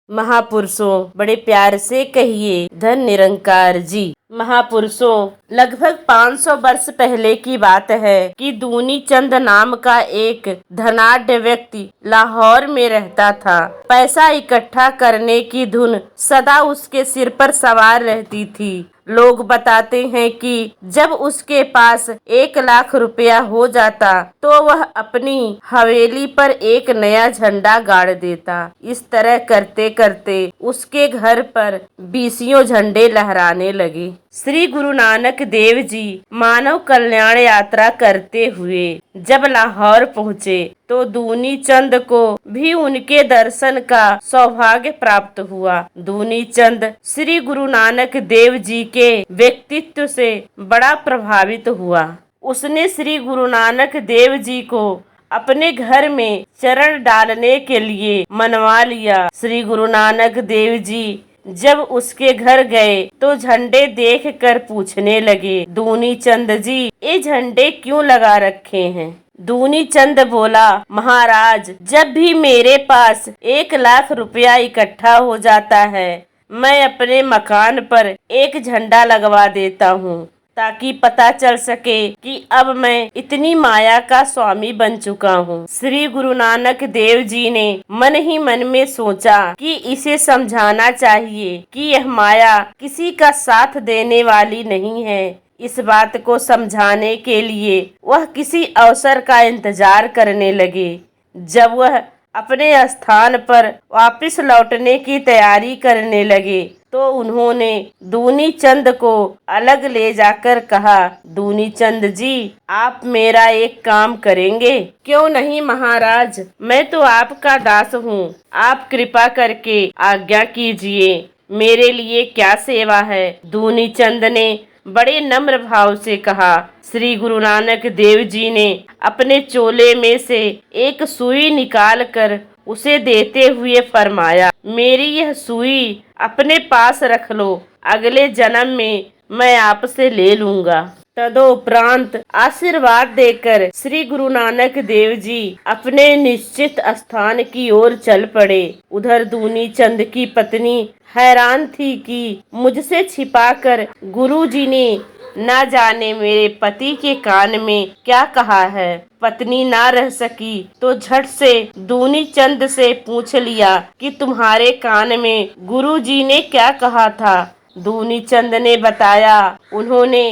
महापुरुषों, बड़े प्यार से कहिए धन निरंकार जी। महापुरुषों, लगभग 500 वर्ष पहले की बात है कि दूनी चंद नाम का एक धनाढ्य व्यक्ति लाहौर में रहता था। पैसा इकट्ठा करने की धुन सदा उसके सिर पर सवार रहती थी। लोग बताते हैं कि जब उसके पास 1 लाख रुपया हो जाता तो वह अपनी हवेली पर एक नया झंडा गाड़ देता। इस तरह करते करते उसके घर पर 20 झंडे लहराने लगे। श्री गुरु नानक देव जी मानव कल्याण यात्रा करते हुए जब लाहौर पहुँचे तो दूनी चंद को भी उनके दर्शन का सौभाग्य प्राप्त हुआ। दूनी चंद श्री गुरु नानक देव जी के व्यक्तित्व से बड़ा प्रभावित हुआ। उसने श्री गुरु नानक देव जी को अपने घर में चरण डालने के लिए मनवा लिया। श्री गुरु नानक देव जी जब उसके घर गए तो झंडे देखकर पूछने लगे, दूनी चंद जी, ये झंडे क्यों लगा रखे हैं? दूनी चंद बोला, महाराज, जब भी मेरे पास 1 लाख रुपया इकट्ठा हो जाता है मैं अपने मकान पर एक झंडा लगवा देता हूँ ताकि पता चल सके कि अब मैं इतनी माया का स्वामी बन चुका हूँ। श्री गुरु नानक देव जी ने मन ही मन में सोचा कि इसे समझाना चाहिए कि यह माया किसी का साथ देने वाली नहीं है। इस बात को समझाने के लिए वह किसी अवसर का इंतजार करने लगे। जब वह अपने स्थान पर वापस लौटने की तैयारी करने लगे तो उन्होंने दूनी चंद को अलग ले जाकर कहा, दूनी चंद जी, आप मेरा एक काम करेंगे? क्यों नहीं महाराज, मैं तो आपका दास हूँ। आप कृपा करके आज्ञा कीजिए, मेरे लिए क्या सेवा है? दूनी चंद ने बड़े नम्र भाव से कहा। श्री गुरु नानक देव जी ने अपने चोले में से एक सुई निकालकर उसे देते हुए फरमाया, मेरी यह सुई अपने पास रख लो, अगले जन्म में मैं आपसे ले लूंगा। तदोपरांत आशीर्वाद देकर श्री गुरु नानक देव जी अपने निश्चित स्थान की ओर चल पड़े। उधर दूनी चंद की पत्नी हैरान थी कि मुझसे छिपाकर गुरुजी ने ना जाने मेरे पति के कान में क्या कहा है। पत्नी ना रह सकी तो झट से दूनी चंद से पूछ लिया कि तुम्हारे कान में गुरुजी ने क्या कहा था। दूनी चंद ने बताया, उन्होंने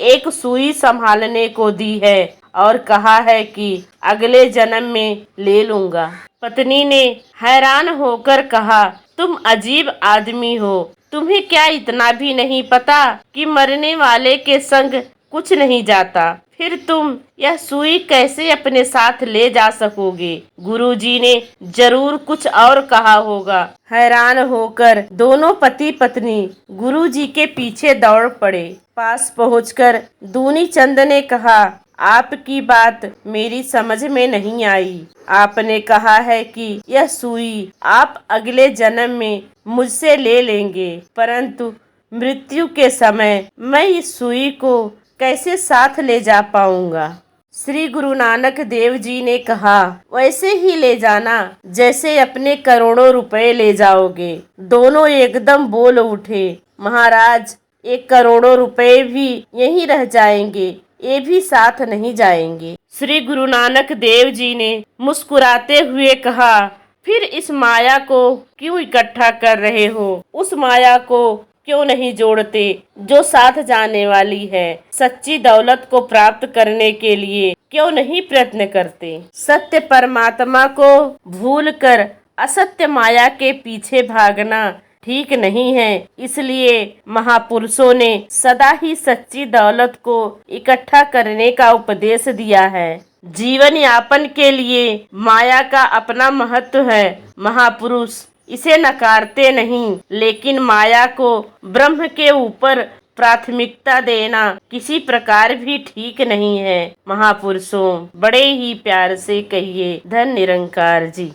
एक सुई संभालने को दी है और कहा है कि अगले जन्म में ले लूंगा। पत्नी ने हैरान होकर कहा, तुम अजीब आदमी हो, तुम्हें क्या इतना भी नहीं पता कि मरने वाले के संग कुछ नहीं जाता? फिर तुम यह सुई कैसे अपने साथ ले जा सकोगे? गुरुजी ने जरूर कुछ और कहा होगा। हैरान होकर दोनों पति पत्नी गुरुजी के पीछे दौड़ पड़े। पास पहुंचकर दूनी चंद ने कहा, आपकी बात मेरी समझ में नहीं आई। आपने कहा है कि यह सुई आप अगले जन्म में मुझसे ले लेंगे, परंतु मृत्यु के समय मैं इस सुई को कैसे साथ ले जा पाऊंगा? श्री गुरु नानक देव जी ने कहा, वैसे ही ले जाना जैसे अपने करोड़ों रुपए ले जाओगे। दोनों एकदम बोल उठे, महाराज, 1 करोड़ रुपए भी यहीं रह जाएंगे, ये भी साथ नहीं जाएंगे। श्री गुरु नानक देव जी ने मुस्कुराते हुए कहा, फिर इस माया को क्यों इकट्ठा कर रहे हो? उस माया को क्यों नहीं जोड़ते जो साथ जाने वाली है? सच्ची दौलत को प्राप्त करने के लिए क्यों नहीं प्रयत्न करते? सत्य परमात्मा को भूलकर असत्य माया के पीछे भागना ठीक नहीं है। इसलिए महापुरुषों ने सदा ही सच्ची दौलत को इकट्ठा करने का उपदेश दिया है। जीवन यापन के लिए माया का अपना महत्व है। महापुरुष इसे नकारते नहीं, लेकिन माया को ब्रह्म के ऊपर प्राथमिकता देना किसी प्रकार भी ठीक नहीं है। महापुरुषों, बड़े ही प्यार से कहिए धन निरंकार जी।